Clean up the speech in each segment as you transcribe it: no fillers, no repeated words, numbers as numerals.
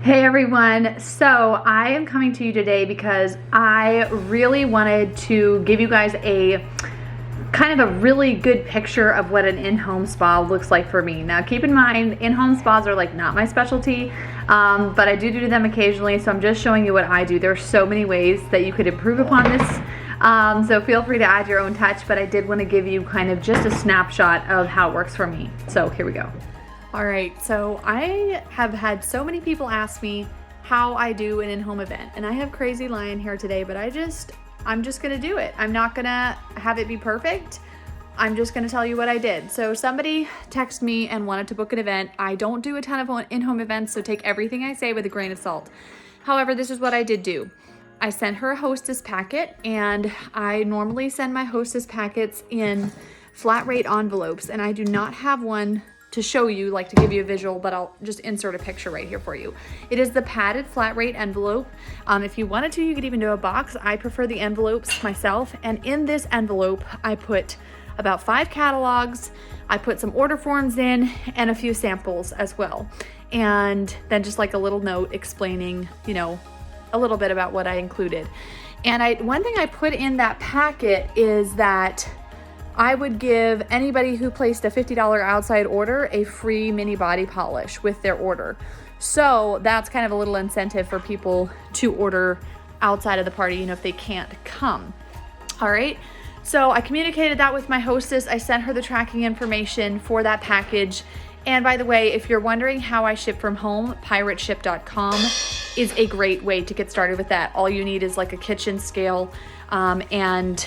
Hey everyone, so I am coming to you today because I really wanted to give you guys a kind of a really good picture of what an in-home spa looks like for me. Now keep in mind, in-home spas are like not my specialty, but I do them occasionally, so I'm just showing you what I do. There's so many ways that you could improve upon this, so feel free to add your own touch, but I did want to give you kind of just a snapshot of how it works for me. So here we go. All right, so I have had so many people ask me how I do an in-home event, and I have crazy lion hair today, but I'm just gonna do it. I'm not gonna have it be perfect. I'm just gonna tell you what I did. So somebody texted me and wanted to book an event. I don't do a ton of in-home events, so take everything I say with a grain of salt. However, this is what I did do. I sent her a hostess packet, and I normally send my hostess packets in flat rate envelopes, and I do not have one to show you, like to give you a visual, but I'll just insert a picture right here for you. It is the padded flat rate envelope. If you wanted to, you could even do a box. I prefer the envelopes myself. And in this envelope, I put about 5 catalogs. I put some order forms in and a few samples as well. And then just like a little note explaining, you know, a little bit about what I included. And one thing I put in that packet is that I would give anybody who placed a $50 outside order a free mini body polish with their order. So that's kind of a little incentive for people to order outside of the party, you know, if they can't come. All right. So I communicated that with my hostess. I sent her the tracking information for that package. And by the way, if you're wondering how I ship from home, pirateship.com is a great way to get started with that. All you need is like a kitchen scale and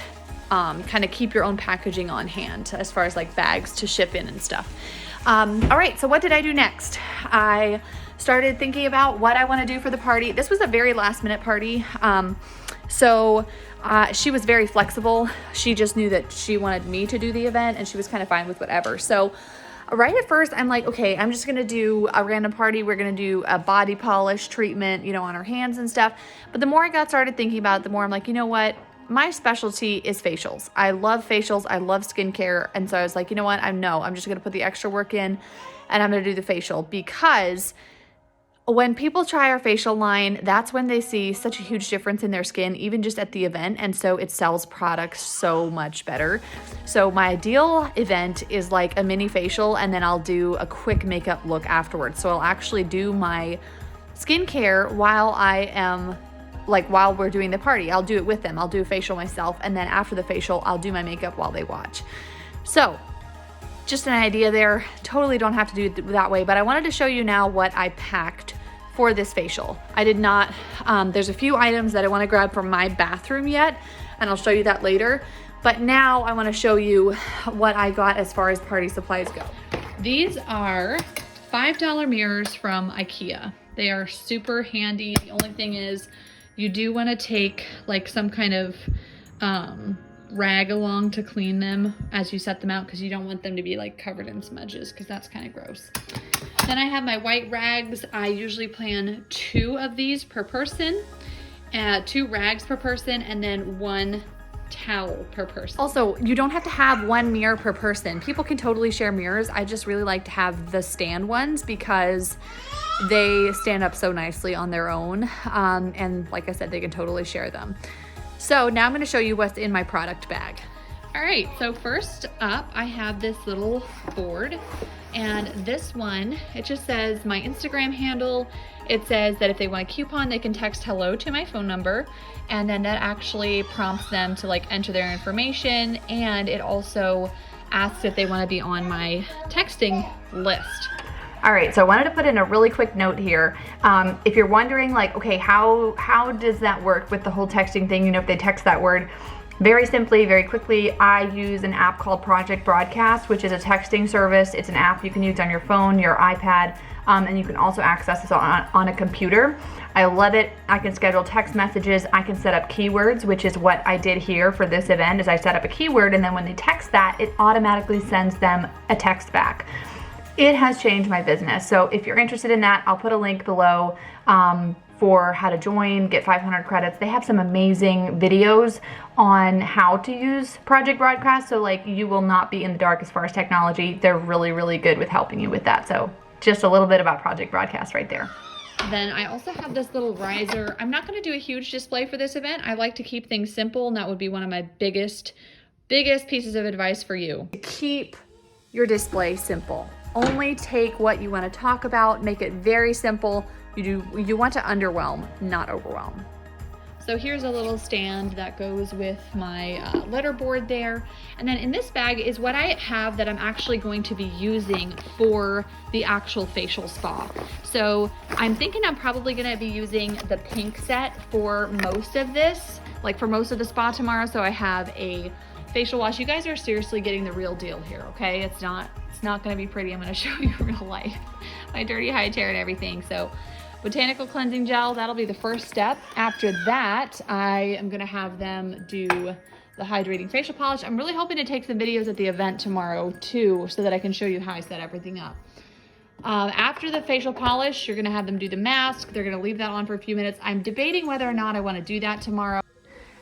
kind of keep your own packaging on hand as far as like bags to ship in and stuff. All right, so what did I do next? I started thinking about what I want to do for the party. This was a very last minute party. She was very flexible. She just knew that she wanted me to do the event and she was kind of fine with whatever. So right at first I'm like, okay, I'm just gonna do a random party. We're gonna do a body polish treatment, you know, on her hands and stuff. But the more I started thinking about it, the more I'm like, you know what? My specialty is facials. I love facials. I love skincare. And so I was like, you know what? I'm just going to put the extra work in and I'm going to do the facial, because when people try our facial line, that's when they see such a huge difference in their skin, even just at the event. And so it sells products so much better. So my ideal event is like a mini facial, and then I'll do a quick makeup look afterwards. So I'll actually do my skincare while we're doing the party. I'll do it with them. I'll do a facial myself, and then after the facial, I'll do my makeup while they watch. So just an idea there. Totally don't have to do it that way, but I wanted to show you now what I packed for this facial. I did not, there's a few items that I want to grab from my bathroom yet, and I'll show you that later. But now I want to show you what I got as far as party supplies go. These are $5 mirrors from IKEA. They are super handy. The only thing is, you do want to take like some kind of rag along to clean them as you set them out, because you don't want them to be like covered in smudges, because that's kind of gross. Then I have my white rags. I usually plan 2 of these per person, 2 rags per person, and then 1 towel per person. Also, you don't have to have 1 mirror per person. People can totally share mirrors. I just really like to have the stand ones because they stand up so nicely on their own. And like I said, they can totally share them. So now I'm going to show you what's in my product bag. All right, so first up, I have this little board, and this one, it just says my Instagram handle. It says that if they want a coupon, they can text hello to my phone number, and then that actually prompts them to like enter their information, and it also asks if they want to be on my texting list. All right, so I wanted to put in a really quick note here. If you're wondering like, okay, how does that work with the whole texting thing? You know, if they text that word, very simply, very quickly, I use an app called Project Broadcast, which is a texting service. It's an app you can use on your phone, your iPad, and you can also access this on a computer. I love it. I can schedule text messages. I can set up keywords, which is what I did here for this event, is I set up a keyword, and then when they text that, it automatically sends them a text back. It has changed my business. So if you're interested in that, I'll put a link below for how to join, get 500 credits. They have some amazing videos on how to use Project Broadcast. So like, you will not be in the dark as far as technology. They're really, really good with helping you with that. So just a little bit about Project Broadcast right there. Then I also have this little riser. I'm not going to do a huge display for this event. I like to keep things simple, and that would be one of my biggest pieces of advice for you. Keep your display simple. Only take what you want to talk about, make it very simple. You want to underwhelm, not overwhelm. So here's a little stand that goes with my letter board there. And then in this bag is what I have that I'm actually going to be using for the actual facial spa. So I'm thinking I'm probably gonna be using the pink set for most of this, like for most of the spa tomorrow. So I have a facial wash. You guys are seriously getting the real deal here, okay? It's not gonna be pretty. I'm gonna show you real life, my dirty high chair and everything. So botanical cleansing gel, that'll be the first step. After that, I am gonna have them do the hydrating facial polish. I'm really hoping to take some videos at the event tomorrow too, so that I can show you how I set everything up. After the facial polish, you're gonna have them do the mask. They're gonna leave that on for a few minutes. I'm debating whether or not I wanna do that tomorrow,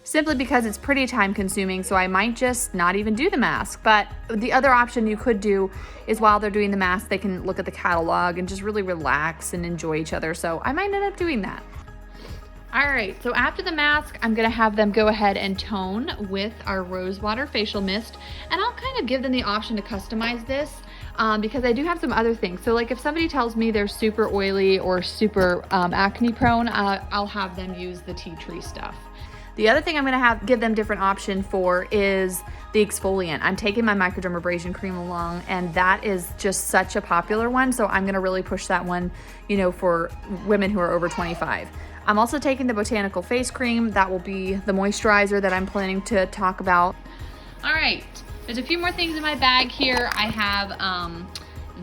simply because it's pretty time consuming, so I might just not even do the mask. But the other option you could do is while they're doing the mask, they can look at the catalog and just really relax and enjoy each other. So I might end up doing that. All right, so after the mask, I'm gonna have them go ahead and tone with our rose water facial mist. And I'll kind of give them the option to customize this because I do have some other things. So like if somebody tells me they're super oily or super acne prone, I'll have them use the tea tree stuff. The other thing I'm gonna give them different option for is the exfoliant. I'm taking my microdermabrasion cream along, and that is just such a popular one. So I'm gonna really push that one, you know, for women who are over 25. I'm also taking the botanical face cream. That will be the moisturizer that I'm planning to talk about. All right, there's a few more things in my bag here. I have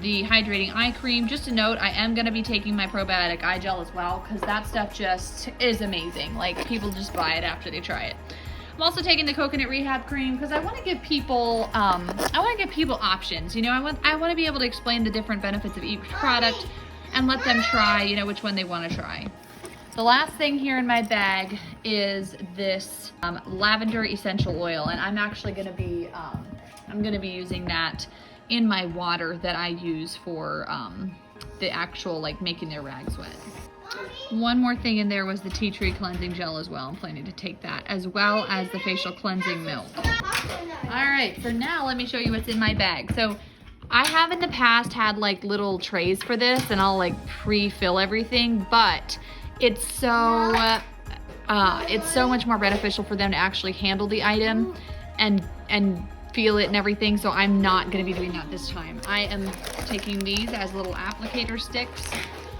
the hydrating eye cream. Just a note, I am gonna be taking my probiotic eye gel as well, because that stuff just is amazing. Like, people just buy it after they try it. I'm also taking the coconut rehab cream because I want to give people options. You know, I want to be able to explain the different benefits of each product and let them try, you know, which one they want to try. The last thing here in my bag is this lavender essential oil, and I'm actually going to be using that in my water that I use for the actual, like, making their rags wet. One more thing in there was the tea tree cleansing gel as well. I'm planning to take that, as well as the facial cleansing milk. All right, so now let me show you what's in my bag. So I have in the past had like little trays for this, and I'll like pre-fill everything, but it's so much more beneficial for them to actually handle the item and feel it and everything, so I'm not gonna be doing that this time. I am taking these as little applicator sticks.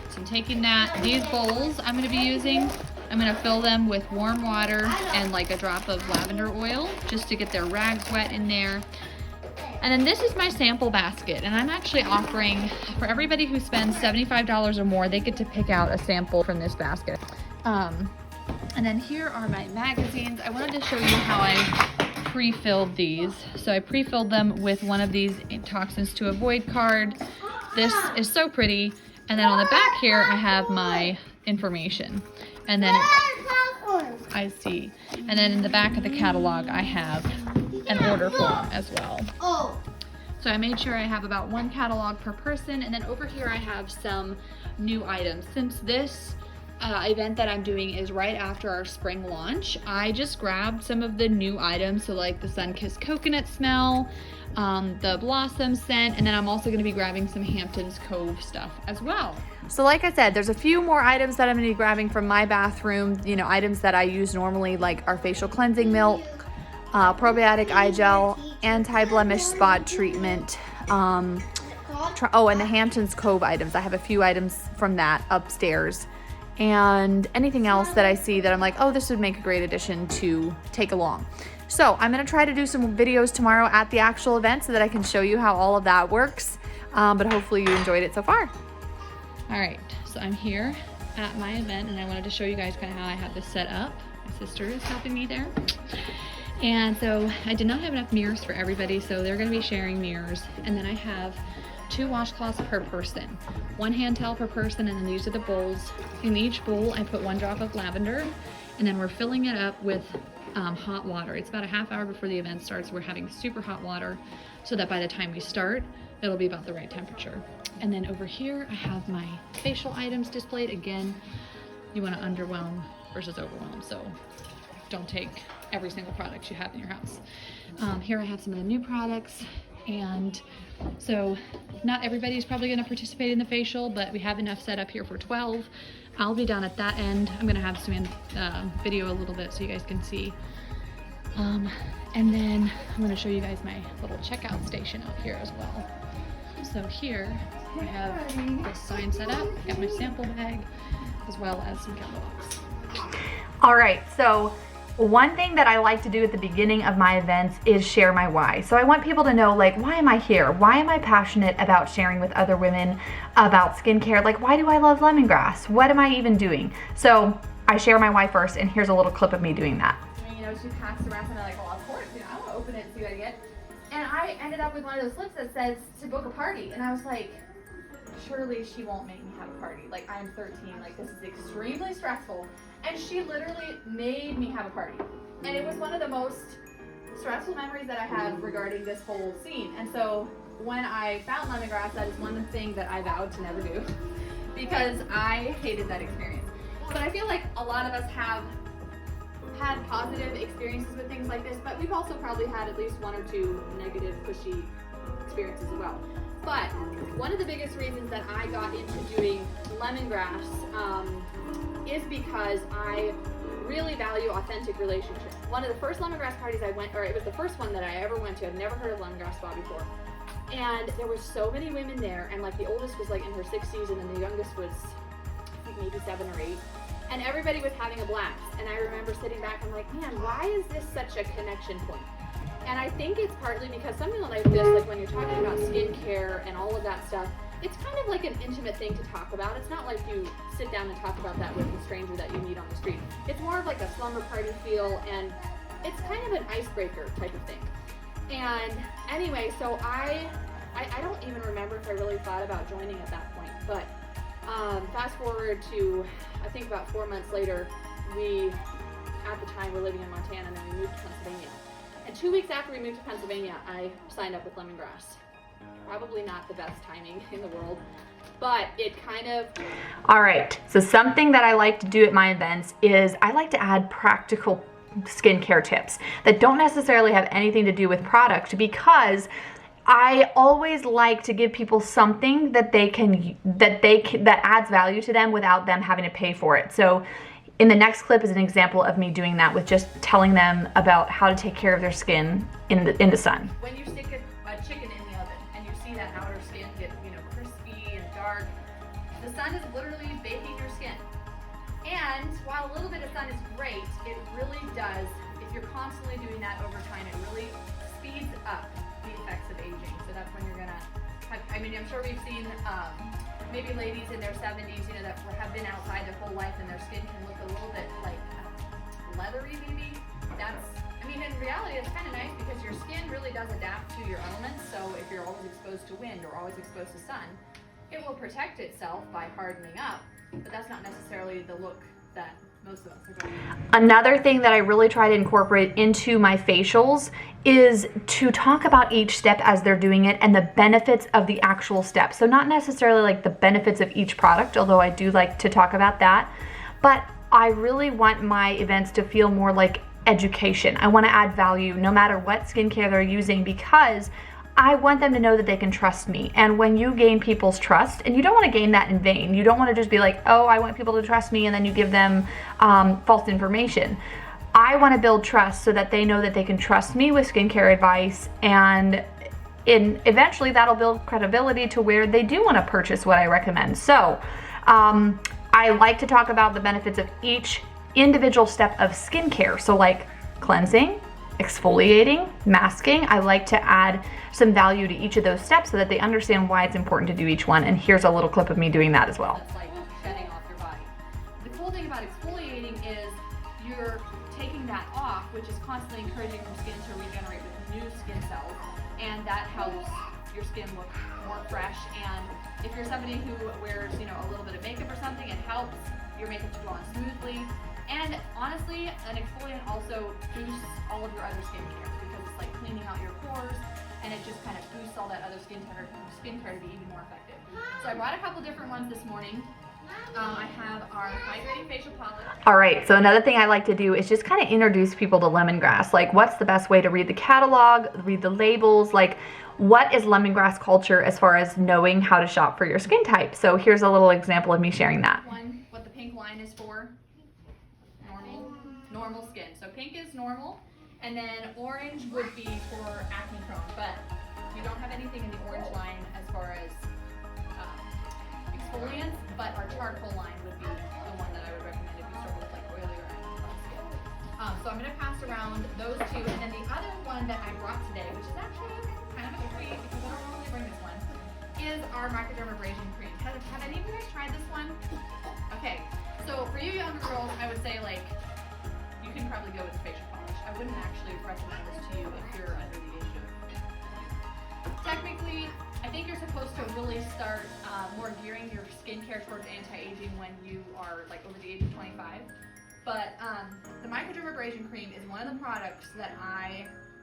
So I'm taking these bowls I'm gonna be using, I'm gonna fill them with warm water and like a drop of lavender oil just to get their rags wet in there. And then this is my sample basket, and I'm actually offering, for everybody who spends $75 or more, they get to pick out a sample from this basket. And then here are my magazines. I wanted to show you how I pre-filled these. So I pre-filled them with one of these toxins to avoid card. This is so pretty. And then on the back here, I have my information. And then I see. And then in the back of the catalog, I have an order form as well. So I made sure I have about one catalog per person. And then over here, I have some new items. Since this event that I'm doing is right after our spring launch, I just grabbed some of the new items. So like the Sun-Kissed Coconut smell, the Blossom scent, and then I'm also going to be grabbing some Hamptons Cove stuff as well. So like I said, there's a few more items that I'm going to be grabbing from my bathroom, you know, items that I use normally, like our facial cleansing milk, probiotic eye gel, anti-blemish spot treatment, and the Hamptons Cove items. I have a few items from that upstairs, and anything else that I see that I'm like, oh, this would make a great addition to take along. So I'm gonna try to do some videos tomorrow at the actual event so that I can show you how all of that works, but hopefully you enjoyed it so far. All right, so I'm here at my event, and I wanted to show you guys kind of how I have this set up. My sister is helping me there. And so I did not have enough mirrors for everybody, so they're gonna be sharing mirrors. And then I have 2 washcloths per person, 1 hand towel per person, and then these are the bowls. In each bowl, I put 1 drop of lavender, and then we're filling it up with hot water. It's about a half hour before the event starts. We're having super hot water so that by the time we start, it'll be about the right temperature. And then over here, I have my facial items displayed. Again, you want to underwhelm versus overwhelm. So don't take every single product you have in your house. Here I have some of the new products. And so not everybody's probably going to participate in the facial, but we have enough set up here for 12. I'll be down at that end. I'm going to have some video a little bit so you guys can see. And then I'm going to show you guys my little checkout station out here as well. So here I have this sign set up, got my sample bag, as well as some catalogs. All right, so one thing that I like to do at the beginning of my events is share my why. So I want people to know, like, why am I here? Why am I passionate about sharing with other women about skincare? Like, why do I love lemongrass? What am I even doing? So I share my why first, and here's a little clip of me doing that. You know, she passed around and I'm like, well, of course, you know, I want to open it and see what I get. And I ended up with one of those slips that says to book a party. And I was like, surely she won't make me have a party. Like, I'm 13, like this is extremely stressful. And she literally made me have a party. And it was one of the most stressful memories that I have regarding this whole scene. And so when I found lemongrass, that is one thing that I vowed to never do because I hated that experience. But I feel like a lot of us have had positive experiences with things like this, but we've also probably had at least one or two negative, pushy experiences as well. But one of the biggest reasons that I got into doing lemongrass is because I really value authentic relationships. One of the first lemongrass parties I went, or it was the first one that I ever went to, I've never heard of Lemongrass Spa before. And there were so many women there, and like the oldest was like in her 60s, and then the youngest was I think maybe 7 or 8. And everybody was having a blast. And I remember sitting back, I'm like, man, why is this such a connection point? And I think it's partly because something like this, like when you're talking about skincare and all of that stuff, it's kind of like an intimate thing to talk about. It's not like you sit down and talk about that with a stranger that you meet on the street. It's more of like a slumber party feel, and it's kind of an icebreaker type of thing. And anyway, so I don't even remember if I really thought about joining at that point, but fast forward to, I think about 4 months later, we, at the time, were living in Montana, and then we moved to Pennsylvania. And 2 weeks after we moved to Pennsylvania, I signed up with lemongrass. Probably not the best timing in the world, but it kind of... All right, so something that I like to do at my events is I like to add practical skincare tips that don't necessarily have anything to do with product, because I always like to give people something that that adds value to them without them having to pay for it. So in the next clip is an example of me doing that with just telling them about how to take care of their skin in the sun. When you stick a chicken in the oven and you see that outer skin get, you know, crispy and dark, the sun is literally baking your skin. And while a little bit of sun is great, it really does, if you're constantly doing that over time, it really speeds up the effects of aging. So that's when you're gonna have, I mean, I'm sure we've seen maybe ladies in their 70s, you know, that have been outside their whole life and their skin can look a little bit like leathery maybe. That's, I mean, in reality, it's kind of nice because your skin really does adapt to your elements. So if you're always exposed to wind or always exposed to sun, it will protect itself by hardening up, but that's not necessarily the look that most of us are going to. Another thing that I really try to incorporate into my facials is to talk about each step as they're doing it and the benefits of the actual step. So not necessarily like the benefits of each product, although I do like to talk about that, but I really want my events to feel more like education. I want to add value no matter what skincare they're using, because I want them to know that they can trust me. And when you gain people's trust, and you don't want to gain that in vain, you don't want to just be like, oh, I want people to trust me, and then you give them false information. I want to build trust so that they know that they can trust me with skincare advice, and eventually that'll build credibility to where they do want to purchase what I recommend. So I like to talk about the benefits of each individual step of skincare. So like cleansing, exfoliating, masking. I like to add some value to each of those steps so that they understand why it's important to do each one. And here's a little clip of me doing that as well. It's like shedding off your body. The cool thing about exfoliating is you're taking that off, which is constantly encouraging your skin to regenerate with new skin cells, and that helps your skin look more fresh. And if you're somebody who wears, you know, a little bit of makeup or something, it helps your makeup to go on smoothly. And honestly, an exfoliant also boosts all of your other skincare because it's like cleaning out your pores. and it just kind of boosts all that other skincare to be even more effective. So I brought a couple different ones this morning. I have our hydrating facial palette. All right, so another thing I like to do is just kind of introduce people to lemongrass. Like, what's the best way to read the catalog, read the labels, like what is lemongrass culture as far as knowing how to shop for your skin type. So here's a little example of me sharing that. One, what the pink line is for, normal skin. So pink is normal, and then orange would be for acne prone, but we don't have anything in the orange line as far as exfoliants, but our charcoal line would be the one that I would recommend if you struggle with like oily or acne-prone skin. So I'm going to pass around those two, and then the other one that I brought today, which is actually kind of a treat because I don't normally bring this one, is our microdermabrasion cream. Have any of you guys tried this one? Okay, so for you younger girls, I would say like you can probably go with facial polish. I wouldn't actually recommend this to you if you're under the age of. Technically, I think you're supposed to really start more gearing your skincare towards anti-aging when you are like over the age of 25. But the microdermabrasion cream is one of the products that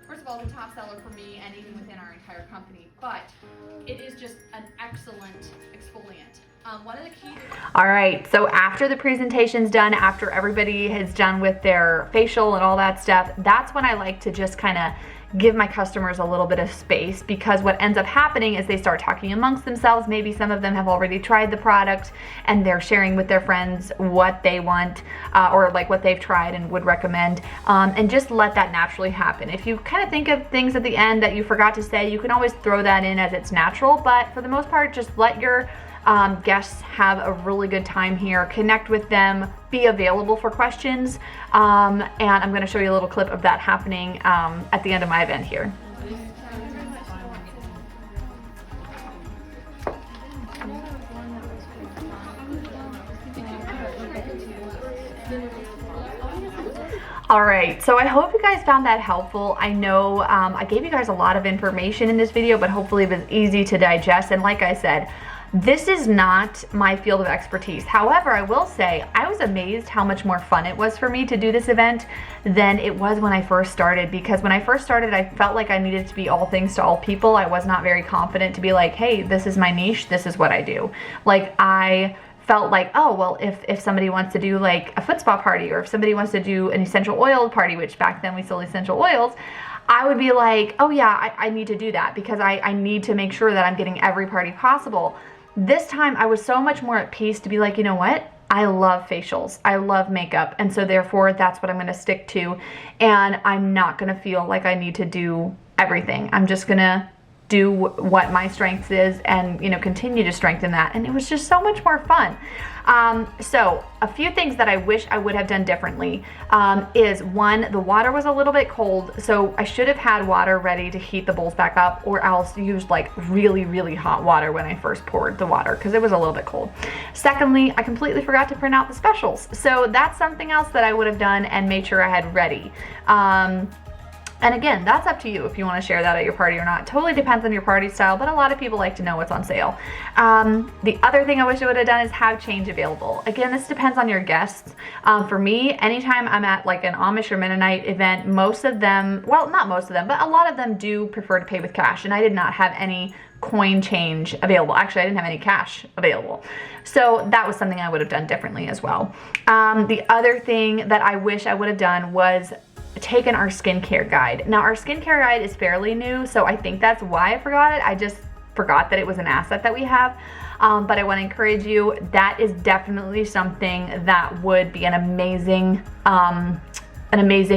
first of all, the top seller for me and even within our entire company, but it is just an excellent exfoliant. One of the key. All right, so after the presentation's done, after everybody is done with their facial and all that stuff, that's when I like to just kind of give my customers a little bit of space, because what ends up happening is they start talking amongst themselves. Maybe some of them have already tried the product and they're sharing with their friends what they want or like what they've tried and would recommend, and just let that naturally happen. If you kind of think of things at the end that you forgot to say, you can always throw that in as it's natural, but for the most part, just let your guests have a really good time here, connect with them, be available for questions, and I'm going to show you a little clip of that happening at the end of my event here. All right, so I hope you guys found that helpful. I know I gave you guys a lot of information in this video, but hopefully it was easy to digest. And like I said, this is not my field of expertise. However, I will say I was amazed how much more fun it was for me to do this event than it was when I first started, because when I first started, I felt like I needed to be all things to all people. I was not very confident to be like, hey, this is my niche, this is what I do. Like, I felt like, oh, well, if somebody wants to do like a foot spa party, or if somebody wants to do an essential oil party, which back then we sold essential oils, I would be like, oh yeah, I need to do that because I need to make sure that I'm getting every party possible. This time I was so much more at peace to be like, you know what? I love facials. I love makeup. And so therefore that's what I'm going to stick to. And I'm not going to feel like I need to do everything. I'm just going to do what my strength is and, you know, continue to strengthen that. And it was just so much more fun. So a few things that I wish I would have done differently is one, the water was a little bit cold. So I should have had water ready to heat the bowls back up, or else used like really, really hot water when I first poured the water because it was a little bit cold. Secondly, I completely forgot to print out the specials. So that's something else that I would have done and made sure I had ready. And again, that's up to you if you want to share that at your party or not. Totally depends on your party style, but a lot of people like to know what's on sale. The other thing I wish I would have done is have change available. Again, this depends on your guests. For me, anytime I'm at like an Amish or Mennonite event, most of them, well, not most of them, but a lot of them do prefer to pay with cash, and I did not have any coin change available. Actually, I didn't have any cash available. So that was something I would have done differently as well. The other thing that I wish I would have done was taken our skincare guide. Now, our skincare guide is fairly new, so I think that's why I forgot it. I just forgot that it was an asset that we have. But I want to encourage you, that is definitely something that would be an amazing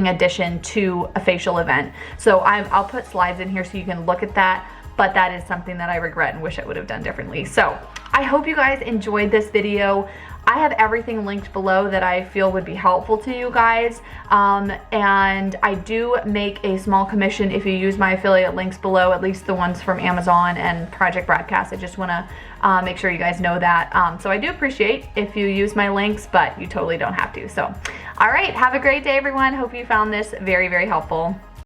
addition to a facial event. So I'll put slides in here so you can look at that, but that is something that I regret and wish I would have done differently. So I hope you guys enjoyed this video. I have everything linked below that I feel would be helpful to you guys, and I do make a small commission if you use my affiliate links below, at least the ones from Amazon and Project Broadcast. I just want to make sure you guys know that. So I do appreciate if you use my links, but you totally don't have to. So, all right, have a great day, everyone. Hope you found this very, very helpful.